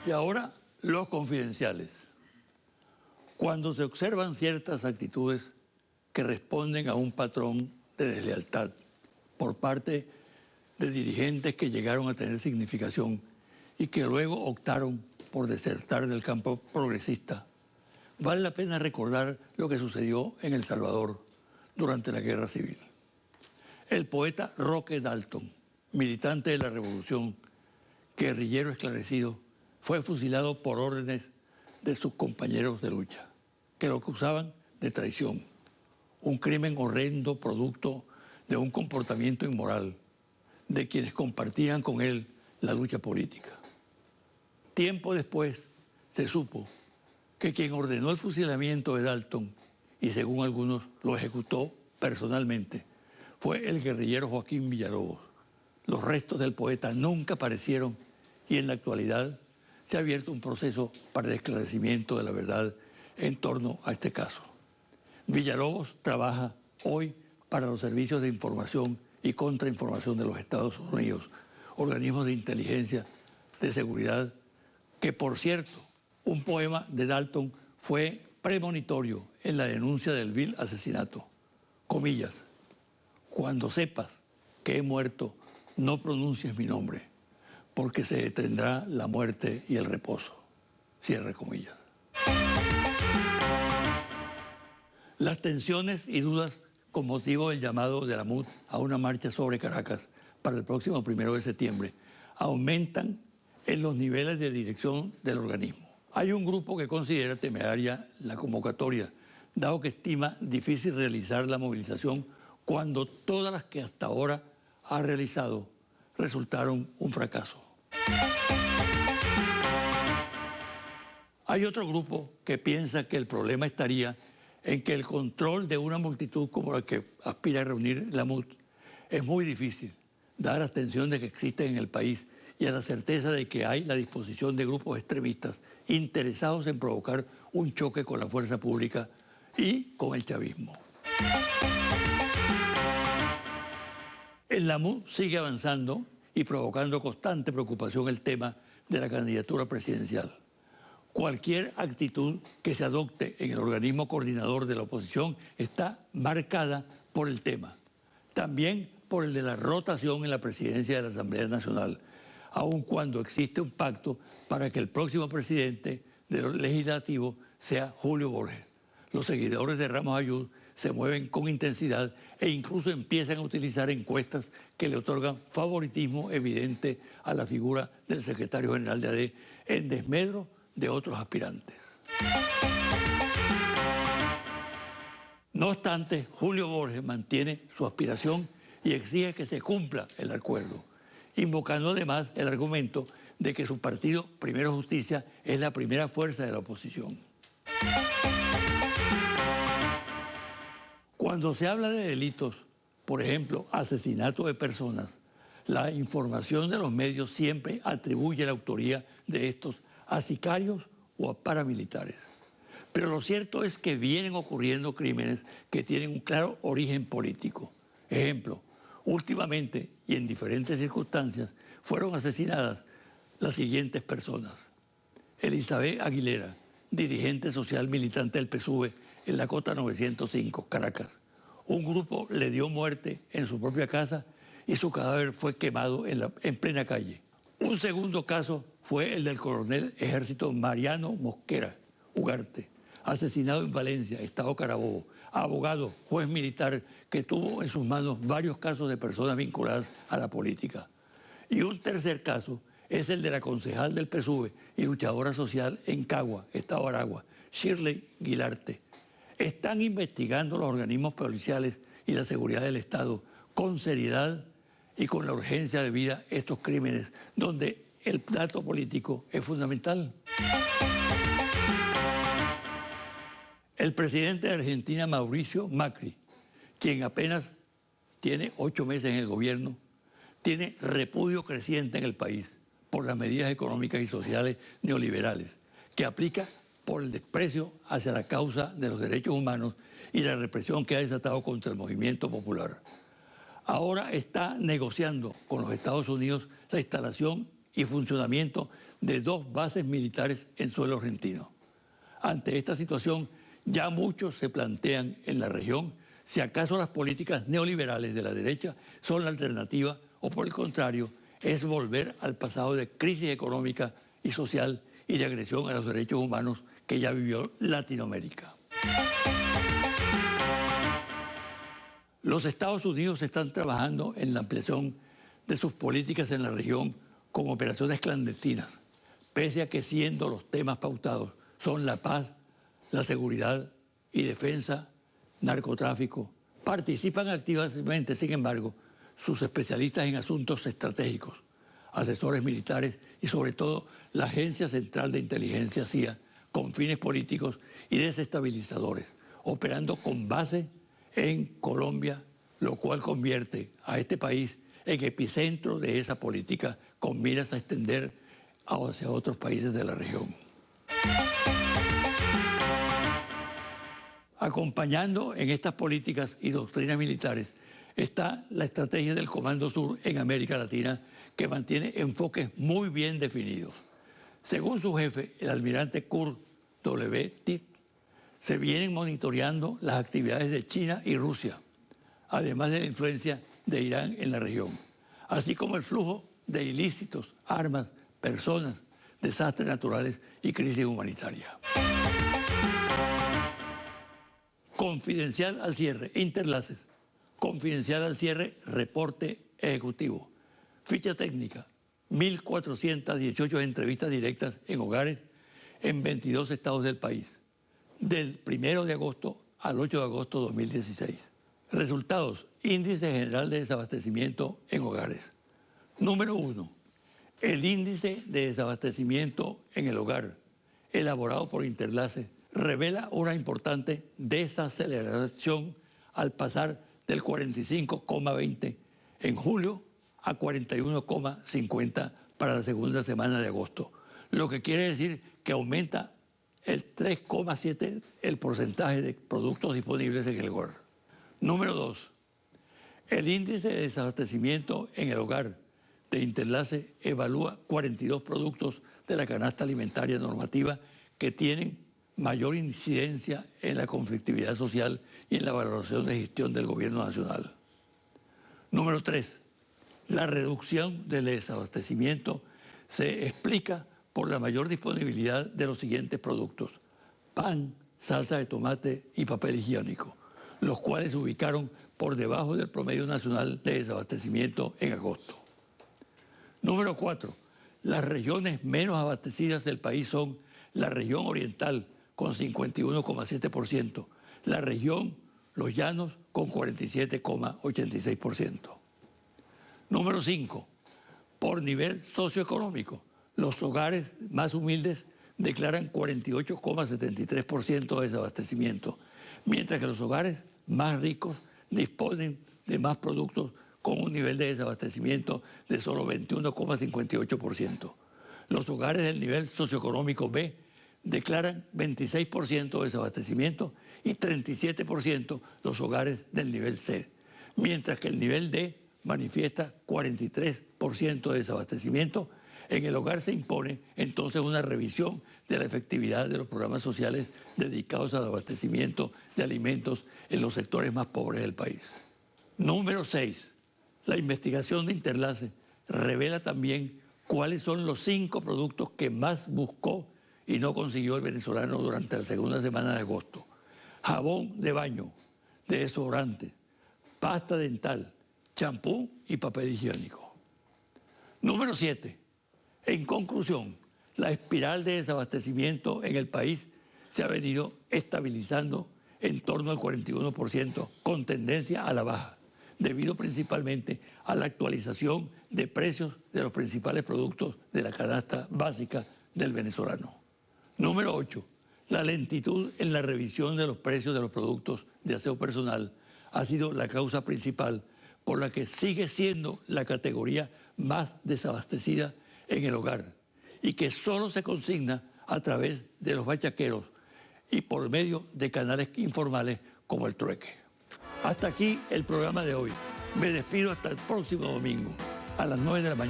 Y ahora, los confidenciales. Cuando se observan ciertas actitudes que responden a un patrón de deslealtad por parte de dirigentes que llegaron a tener significación y que luego optaron por desertar del campo progresista, vale la pena recordar lo que sucedió en El Salvador durante la Guerra Civil. El poeta Roque Dalton, militante de la Revolución, guerrillero esclarecido, fue fusilado por órdenes de sus compañeros de lucha, que lo acusaban de traición, un crimen horrendo producto de un comportamiento inmoral de quienes compartían con él la lucha política. Tiempo después se supo que quien ordenó el fusilamiento de Dalton, y según algunos lo ejecutó personalmente, fue el guerrillero Joaquín Villalobos. Los restos del poeta nunca aparecieron y en la actualidad se ha abierto un proceso para el esclarecimiento de la verdad en torno a este caso. Villalobos trabaja hoy para los servicios de información y contrainformación de los Estados Unidos, organismos de inteligencia, de seguridad, que por cierto, un poema de Dalton fue premonitorio en la denuncia del vil asesinato. Comillas: cuando sepas que he muerto, no pronuncies mi nombre, porque se detendrá la muerte y el reposo. Cierre comillas. Las tensiones y dudas con motivo del llamado de la MUD a una marcha sobre Caracas para el próximo 1 de septiembre aumentan en los niveles de dirección del organismo. Hay un grupo que considera temeraria la convocatoria, dado que estima difícil realizar la movilización cuando todas las que hasta ahora ha realizado resultaron un fracaso. Hay otro grupo que piensa que el problema estaría en que el control de una multitud como la que aspira a reunir la MUD es muy difícil, dadas las tensiones que existen en el país y a la certeza de que hay la disposición de grupos extremistas interesados en provocar un choque con la fuerza pública y con el chavismo. En la MUD sigue avanzando y provocando constante preocupación el tema de la candidatura presidencial. Cualquier actitud que se adopte en el organismo coordinador de la oposición está marcada por el tema. También por el de la rotación en la presidencia de la Asamblea Nacional, aun cuando existe un pacto para que el próximo presidente del legislativo sea Julio Borges. Los seguidores de Ramos Ayud se mueven con intensidad e incluso empiezan a utilizar encuestas que le otorgan favoritismo evidente a la figura del secretario general de AD en desmedro de otros aspirantes. No obstante, Julio Borges mantiene su aspiración y exige que se cumpla el acuerdo, invocando además el argumento de que su partido, Primero Justicia, es la primera fuerza de la oposición. Cuando se habla de delitos, por ejemplo, asesinato de personas, la información de los medios siempre atribuye la autoría de estos a sicarios o a paramilitares. Pero lo cierto es que vienen ocurriendo crímenes que tienen un claro origen político. Ejemplo, últimamente y en diferentes circunstancias fueron asesinadas las siguientes personas: Elizabeth Aguilera, dirigente social militante del PSUV en la Cota 905, Caracas. Un grupo le dio muerte en su propia casa y su cadáver fue quemado en plena calle. Un segundo caso fue el del coronel ejército Mariano Mosquera Ugarte, asesinado en Valencia, Estado Carabobo, abogado, juez militar que tuvo en sus manos varios casos de personas vinculadas a la política. Y un tercer caso es el de la concejal del PSUV y luchadora social en Cagua, Estado Aragua, Shirley Guilarte. Están investigando los organismos policiales y la seguridad del Estado con seriedad y con la urgencia de vida estos crímenes, donde el dato político es fundamental. El presidente de Argentina, Mauricio Macri, quien apenas tiene 8 meses en el gobierno, tiene repudio creciente en el país por las medidas económicas y sociales neoliberales que aplica por el desprecio hacia la causa de los derechos humanos y la represión que ha desatado contra el movimiento popular. Ahora está negociando con los Estados Unidos la instalación y funcionamiento de 2 bases militares en suelo argentino. Ante esta situación, ya muchos se plantean en la región si acaso las políticas neoliberales de la derecha son la alternativa o, por el contrario, es volver al pasado de crisis económica y social y de agresión a los derechos humanos que ya vivió Latinoamérica. Los Estados Unidos están trabajando en la ampliación de sus políticas en la región con operaciones clandestinas, pese a que siendo los temas pautados son la paz, la seguridad y defensa, narcotráfico. Participan activamente, sin embargo, sus especialistas en asuntos estratégicos, asesores militares y sobre todo la Agencia Central de Inteligencia CIA con fines políticos y desestabilizadores, operando con base en Colombia, lo cual convierte a este país en epicentro de esa política con miras a extender hacia otros países de la región. Acompañando en estas políticas y doctrinas militares está la estrategia del Comando Sur en América Latina, que mantiene enfoques muy bien definidos. Según su jefe, el almirante Kurt W. Titt, se vienen monitoreando las actividades de China y Rusia, además de la influencia de Irán en la región, así como el flujo de ilícitos, armas, personas, desastres naturales y crisis humanitaria. Confidencial al cierre, interlaces. Confidencial al cierre, reporte ejecutivo. Ficha técnica, 1.418 entrevistas directas en hogares en 22 estados del país, del 1 de agosto al 8 de agosto de 2016. Resultados, índice general de desabastecimiento en hogares. Número 1, el índice de desabastecimiento en el hogar, elaborado por Interlace, revela una importante desaceleración al pasar del 45,20 en julio a 41,50 para la segunda semana de agosto, lo que quiere decir que aumenta el 3,7 el porcentaje de productos disponibles en el hogar. Número 2, el índice de desabastecimiento en el hogar de Interlace evalúa 42 productos de la canasta alimentaria normativa que tienen mayor incidencia en la conflictividad social y en la valoración de gestión del gobierno nacional. Número 3, la reducción del desabastecimiento se explica por la mayor disponibilidad de los siguientes productos: pan, salsa de tomate y papel higiénico, los cuales se ubicaron por debajo del promedio nacional de desabastecimiento en agosto. Número 4, las regiones menos abastecidas del país son la región oriental con 51,7%, la región Los Llanos con 47,86%. Número 5, por nivel socioeconómico, los hogares más humildes declaran 48,73% de desabastecimiento, mientras que los hogares más ricos disponen de más productos con un nivel de desabastecimiento de solo 21,58%. Los hogares del nivel socioeconómico B declaran 26% de desabastecimiento y 37% los hogares del nivel C, mientras que el nivel D manifiesta 43% de desabastecimiento. En el hogar se impone entonces una revisión de la efectividad de los programas sociales dedicados al abastecimiento de alimentos en los sectores más pobres del país. Número 6. La investigación de Interlace revela también cuáles son los 5 productos que más buscó y no consiguió el venezolano durante la segunda semana de agosto: jabón de baño, de desodorante, pasta dental, champú y papel higiénico. Número 7. En conclusión, la espiral de desabastecimiento en el país se ha venido estabilizando en torno al 41% con tendencia a la baja, debido principalmente a la actualización de precios de los principales productos de la canasta básica del venezolano. Número 8. La lentitud en la revisión de los precios de los productos de aseo personal ha sido la causa principal por la que sigue siendo la categoría más desabastecida en el hogar y que solo se consigna a través de los bachaqueros y por medio de canales informales como el trueque. Hasta aquí el programa de hoy. Me despido hasta el próximo domingo a las 9 de la mañana.